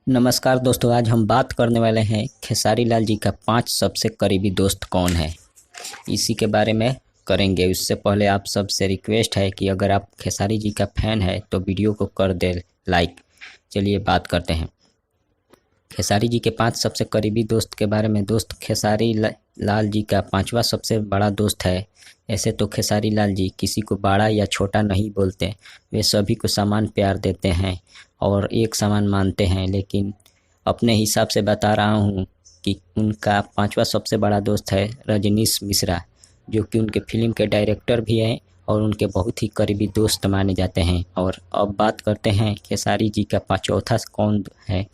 नमस्कार दोस्तों, आज हम बात करने वाले हैं खेसारी लाल जी का 5 सबसे करीबी दोस्त कौन है, इसी के बारे में करेंगे। उससे पहले आप सबसे रिक्वेस्ट है कि अगर आप खेसारी जी का फैन है तो वीडियो को कर दे लाइक। चलिए बात करते हैं खेसारी जी के 5 सबसे करीबी दोस्त के बारे में। दोस्त खेसारी लाल जी का 5वां सबसे बड़ा दोस्त है। ऐसे तो खेसारी लाल जी किसी को बड़ा या छोटा नहीं बोलते, वे सभी को समान प्यार देते हैं और एक समान मानते हैं। लेकिन अपने हिसाब से बता रहा हूँ कि उनका 5वां सबसे बड़ा दोस्त है रजनीश मिश्रा, जो कि उनके फिल्म के डायरेक्टर भी हैं और उनके बहुत ही करीबी दोस्त माने जाते हैं। और अब बात करते हैं खेसारी जी का चौथा कौन है।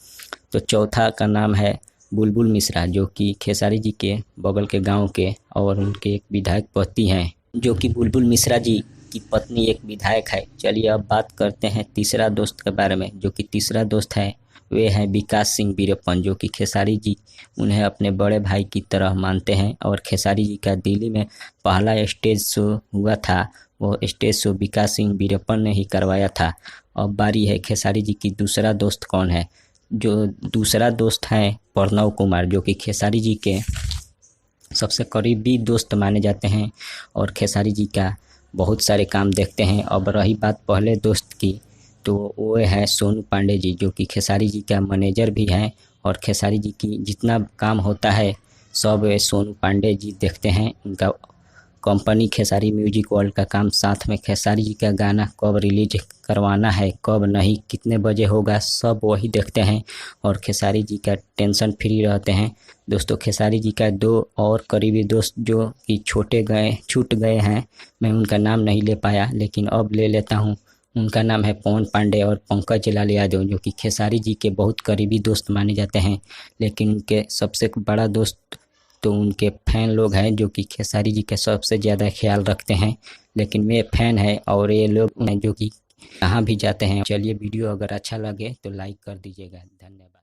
तो चौथा का नाम है बुलबुल मिश्रा, जो कि खेसारी जी के बगल के गांव के और उनके एक विधायक पति हैं, जो कि बुलबुल मिश्रा जी की पत्नी एक विधायक है। चलिए अब बात करते हैं तीसरा दोस्त के बारे में। जो कि तीसरा दोस्त है वे हैं विकास सिंह वीरप्पन, जो कि खेसारी जी उन्हें अपने बड़े भाई की तरह मानते हैं। और खेसारी जी का दिल्ली में पहला स्टेज शो हुआ था, वो स्टेज शो विकास सिंह वीरप्पन ने ही करवाया था। अब बारी है खेसारी जी की दूसरा दोस्त कौन है। जो दूसरा दोस्त है प्रणव कुमार, जो कि खेसारी जी के सबसे करीबी दोस्त माने जाते हैं और खेसारी जी का बहुत सारे काम देखते हैं। अब रही बात पहले दोस्त की, तो वो है सोनू पांडे जी, जो कि खेसारी जी का मैनेजर भी हैं और खेसारी जी की जितना काम होता है सब सोनू पांडे जी देखते हैं। उनका कंपनी खेसारी म्यूजिक वर्ल्ड का काम, साथ में खेसारी जी का गाना कब रिलीज करवाना है, कब नहीं, कितने बजे होगा, सब वही देखते हैं और खेसारी जी का टेंशन फ्री रहते हैं। दोस्तों खेसारी जी का 2 और करीबी दोस्त जो कि छूट गए हैं, मैं उनका नाम नहीं ले पाया, लेकिन अब ले लेता हूँ। उनका नाम है पवन पांडे और पंकज लाल यादव, जो कि खेसारी जी के बहुत करीबी दोस्त माने जाते हैं। लेकिन उनके सबसे बड़ा दोस्त तो उनके फैन लोग हैं, जो कि खेसारी जी का सबसे ज़्यादा ख्याल रखते हैं। लेकिन वे फैन है और ये लोग हैं जो कि कहाँ भी जाते हैं। चलिए वीडियो अगर अच्छा लगे तो लाइक कर दीजिएगा। धन्यवाद।